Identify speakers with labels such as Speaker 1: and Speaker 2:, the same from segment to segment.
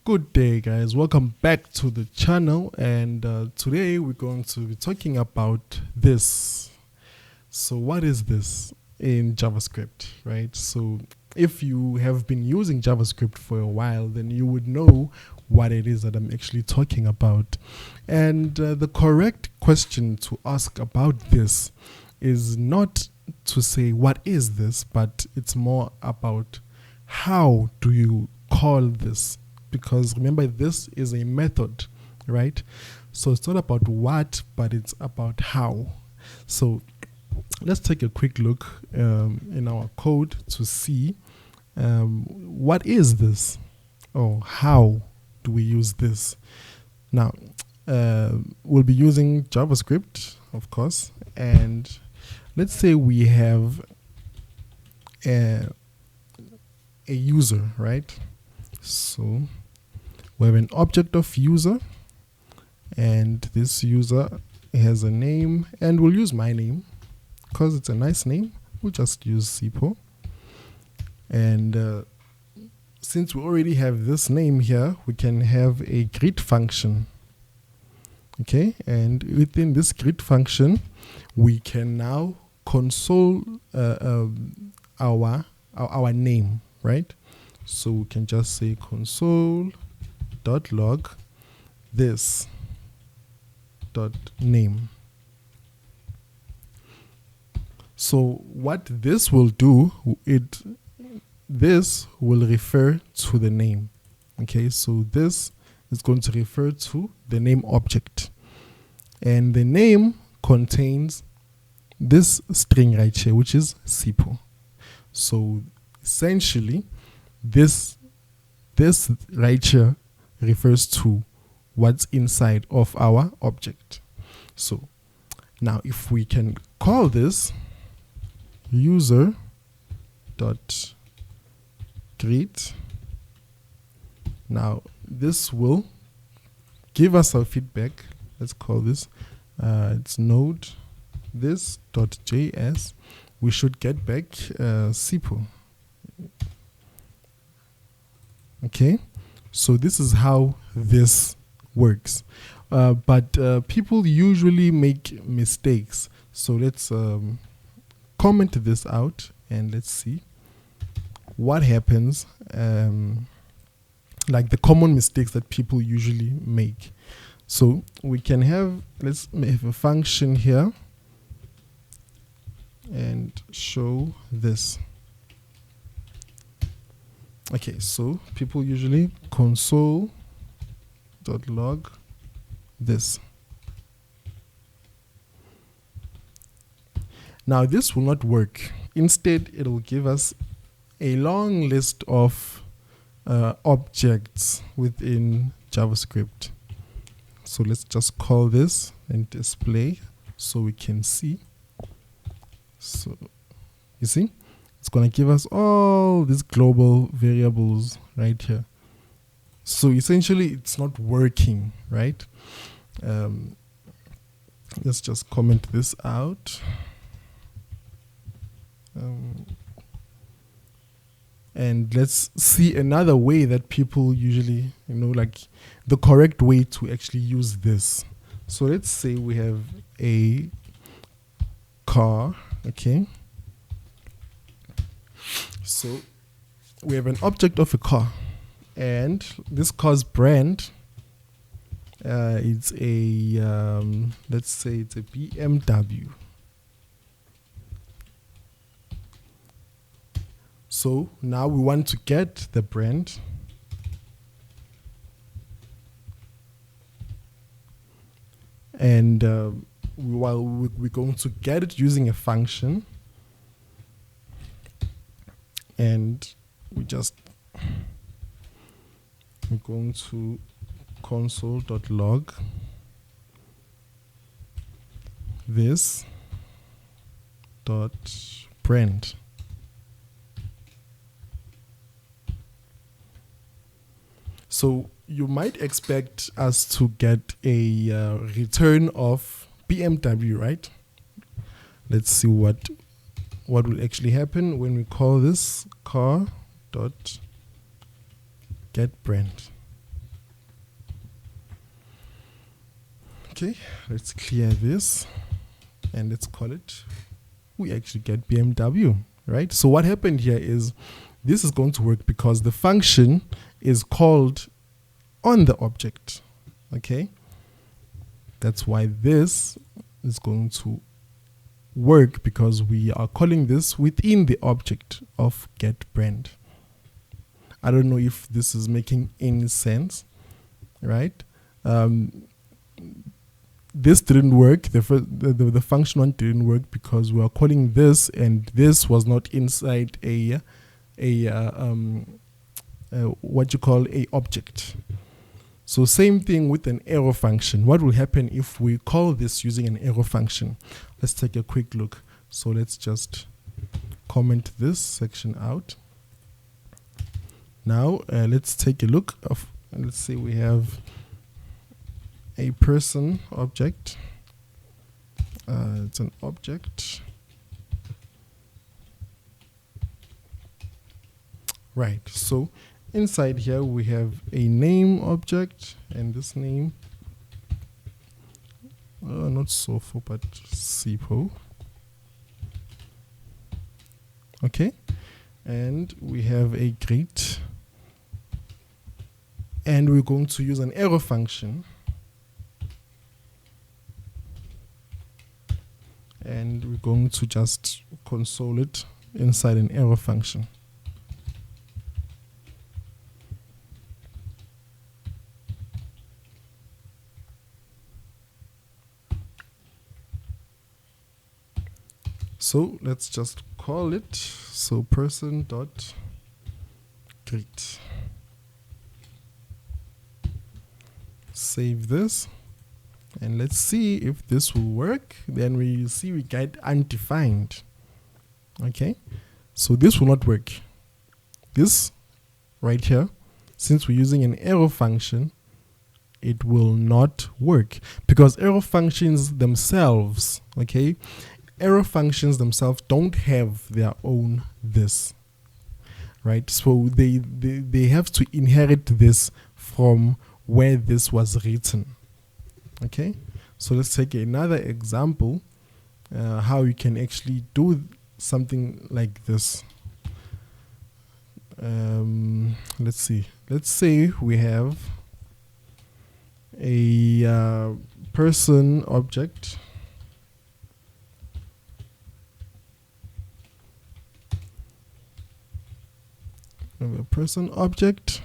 Speaker 1: Good day, guys. Welcome back to the channel, and today we're going to be talking about this. So what is this in JavaScript, right? So if you have been using JavaScript for a while, then you would know what it is that I'm actually talking about. And the correct question to ask about this is not to say what is this, but it's more about how do you call this? Because remember, this is a method, right? So it's not about what, but it's about how. So let's take a quick look in our code to see what is this, or how do we use this. Now, we'll be using JavaScript, of course, and let's say we have a user, right? So we have an object of user, and this user has a name, and we'll use my name because it's a nice name. We'll just use Sipo. And since we already have this name here, we can have a greet function. Okay, and within this greet function, we can now console our name, right? So we can just say console.log this .name. So what this will do, this will refer to the name. Okay, so this is going to refer to the name object, and the name contains this string right here, which is Sipo. So essentially, this right here refers to what's inside of our object. So now if we can call this user dot greet, now this will give us our feedback. Let's call this it's node this dot js. We should get back Sipo. Okay, so this is how this works, but people usually make mistakes. So let's comment this out and let's see what happens, like the common mistakes that people usually make. So we can have, let's have a function here and show this. Okay, so people usually console.log this. Now this will not work. Instead, it will give us a long list of objects within JavaScript. So let's just call this and display so we can see. So you see, it's going to give us all these global variables right here. So essentially, it's not working, right? Let's just comment this out. And let's see another way that people usually, like the correct way to actually use this. So let's say we have a car, okay? So we have an object of a car, and this car's brand, it's a, let's say it's a BMW. So now we want to get the brand. And we're going to get it using a function. And we're going to console.log this .brand. So you might expect us to get a return of BMW, right? Let's see what will actually happen when we call this car dot get brand. Okay, let's clear this and let's call it. We actually get BMW, right? So what happened here is this is going to work because the function is called on the object. Okay, that's why this is going to work, because we are calling this within the object of getBrand. I don't know if this is making any sense, right? This didn't work. The function one didn't work because we are calling this, and this was not inside a what you call a object. So same thing with an arrow function. What will happen if we call this using an arrow function? Let's take a quick look. So let's just comment this section out. Now let's take a look of, let's say we have a person object. It's an object. Right, so inside here we have a name object, and this name, not Sofo, but Sipo. Okay, and we have a greet, and we're going to use an arrow function, and we're going to just console it inside an arrow function. So let's just call it, so person dot greet. Save this, and let's see if this will work. Then we see we get undefined. Okay, so this will not work. This right here, since we're using an arrow function, it will not work, because arrow functions themselves, okay, arrow functions themselves don't have their own this, right? So they have to inherit this from where this was written. Okay, so let's take another example how you can actually do something like this. Let's see, let's say we have a person object. We have a person object,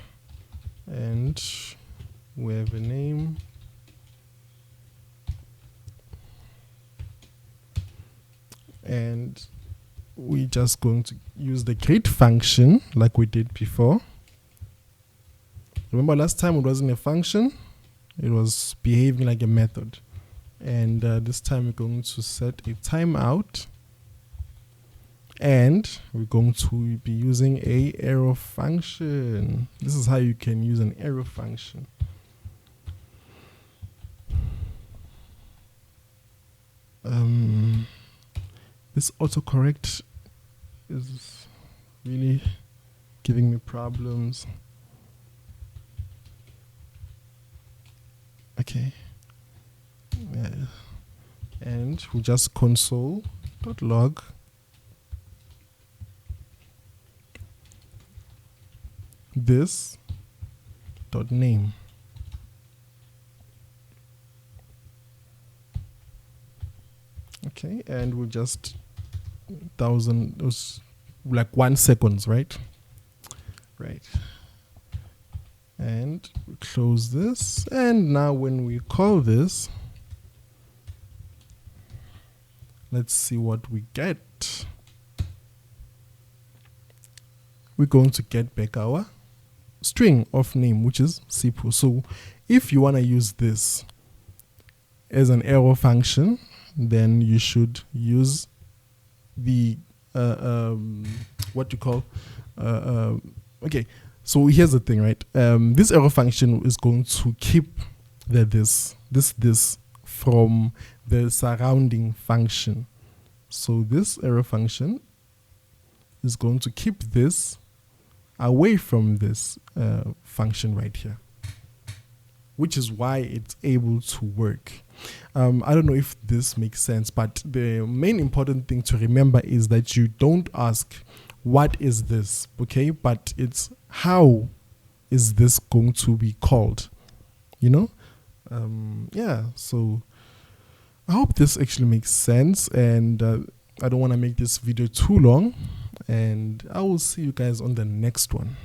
Speaker 1: and we have a name, and we're just going to use the greet function like we did before. Remember last time it wasn't a function, it was behaving like a method, and this time we're going to set a timeout, and we're going to be using a arrow function. This is how you can use an arrow function. This autocorrect is really giving me problems. Okay, and we just console.log this dot name. Okay, and we'll just 1,000, it was like 1 second, right? Right. And we close this, and now when we call this, let's see what we get. We're going to get back our string of name, which is Sipu. So if you want to use this as an arrow function, then you should use the what you call okay, so here's the thing, right? This arrow function is going to keep this from the surrounding function. So this arrow function is going to keep this away from this function right here, which is why it's able to work. I don't know if this makes sense, but the main important thing to remember is that you don't ask, what is this? Okay, but it's how is this going to be called? You know? Yeah, so I hope this actually makes sense, and I don't want to make this video too long, and I will see you guys on the next one.